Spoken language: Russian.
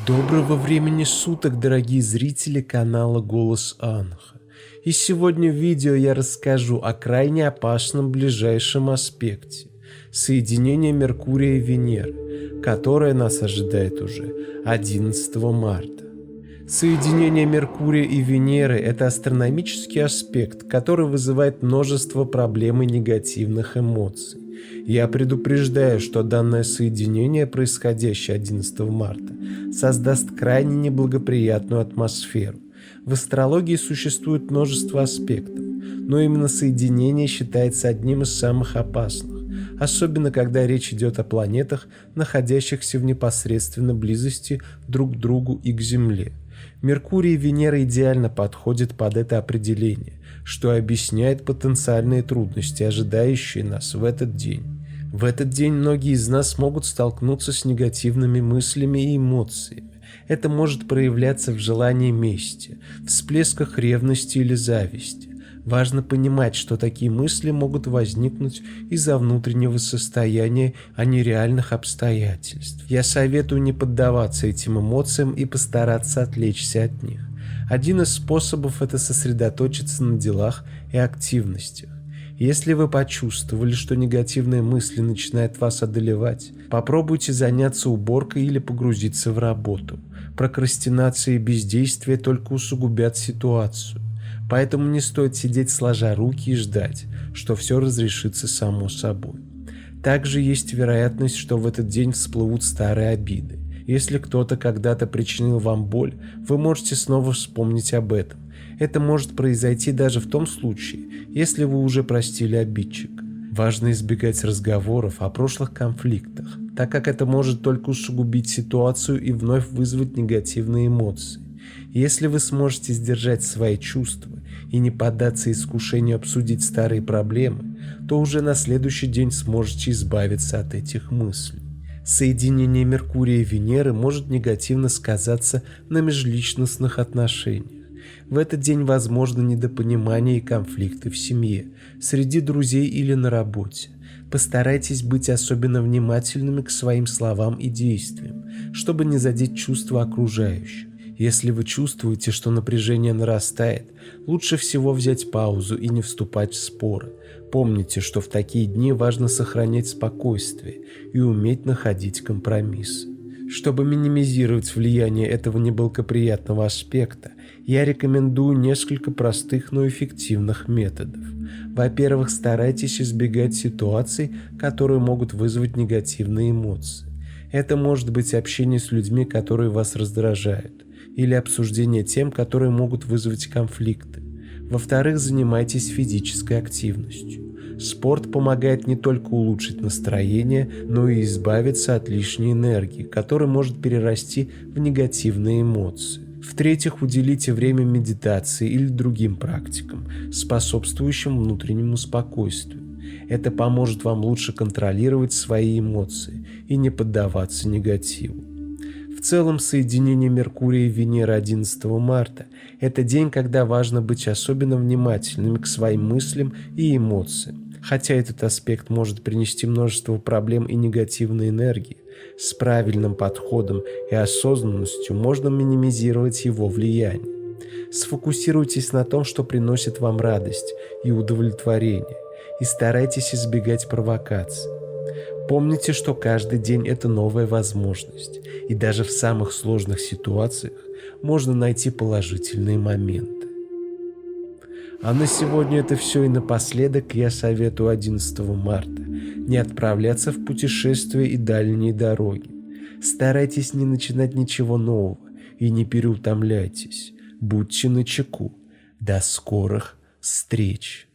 Доброго времени суток, дорогие зрители канала Голос Анха. И сегодня в видео я расскажу о крайне опасном ближайшем аспекте – соединении Меркурия и Венеры, которое нас ожидает уже 11 марта. Соединение Меркурия и Венеры – это астрономический аспект, который вызывает множество проблем и негативных эмоций. Я предупреждаю, что данное соединение, происходящее 11 марта, создаст крайне неблагоприятную атмосферу. В астрологии существует множество аспектов, но именно соединение считается одним из самых опасных, особенно когда речь идет о планетах, находящихся в непосредственной близости друг к другу и к Земле. Меркурий и Венера идеально подходят под это определение, что объясняет потенциальные трудности, ожидающие нас в этот день. В этот день многие из нас могут столкнуться с негативными мыслями и эмоциями. Это может проявляться в желании мести, всплесках ревности или зависти. Важно понимать, что такие мысли могут возникнуть из-за внутреннего состояния, а не реальных обстоятельств. Я советую не поддаваться этим эмоциям и постараться отвлечься от них. Один из способов – это сосредоточиться на делах и активностях. Если вы почувствовали, что негативные мысли начинают вас одолевать, попробуйте заняться уборкой или погрузиться в работу. Прокрастинация и бездействие только усугубят ситуацию. Поэтому не стоит сидеть сложа руки и ждать, что все разрешится само собой. Также есть вероятность, что в этот день всплывут старые обиды. Если кто-то когда-то причинил вам боль, вы можете снова вспомнить об этом. Это может произойти даже в том случае, если вы уже простили обидчика. Важно избегать разговоров о прошлых конфликтах, так как это может только усугубить ситуацию и вновь вызвать негативные эмоции. Если вы сможете сдержать свои чувства и не поддаться искушению обсудить старые проблемы, то уже на следующий день сможете избавиться от этих мыслей. Соединение Меркурия и Венеры может негативно сказаться на межличностных отношениях. В этот день возможны недопонимания и конфликты в семье, среди друзей или на работе. Постарайтесь быть особенно внимательными к своим словам и действиям, чтобы не задеть чувства окружающих. Если вы чувствуете, что напряжение нарастает, лучше всего взять паузу и не вступать в споры. Помните, что в такие дни важно сохранять спокойствие и уметь находить компромиссы. Чтобы минимизировать влияние этого неблагоприятного аспекта, я рекомендую несколько простых, но эффективных методов. Во-первых, старайтесь избегать ситуаций, которые могут вызвать негативные эмоции. Это может быть общение с людьми, которые вас раздражают, или обсуждение тем, которые могут вызвать конфликты. Во-вторых, занимайтесь физической активностью. Спорт помогает не только улучшить настроение, но и избавиться от лишней энергии, которая может перерасти в негативные эмоции. В-третьих, уделите время медитации или другим практикам, способствующим внутреннему спокойствию. Это поможет вам лучше контролировать свои эмоции и не поддаваться негативу. В целом, соединение Меркурия и Венеры 11 марта – это день, когда важно быть особенно внимательными к своим мыслям и эмоциям. Хотя этот аспект может принести множество проблем и негативной энергии, с правильным подходом и осознанностью можно минимизировать его влияние. Сфокусируйтесь на том, что приносит вам радость и удовлетворение, и старайтесь избегать провокаций. Помните, что каждый день – это новая возможность, и даже в самых сложных ситуациях можно найти положительные моменты. А на сегодня это все, и напоследок я советую 11 марта не отправляться в путешествия и дальние дороги. Старайтесь не начинать ничего нового и не переутомляйтесь. Будьте начеку. До скорых встреч!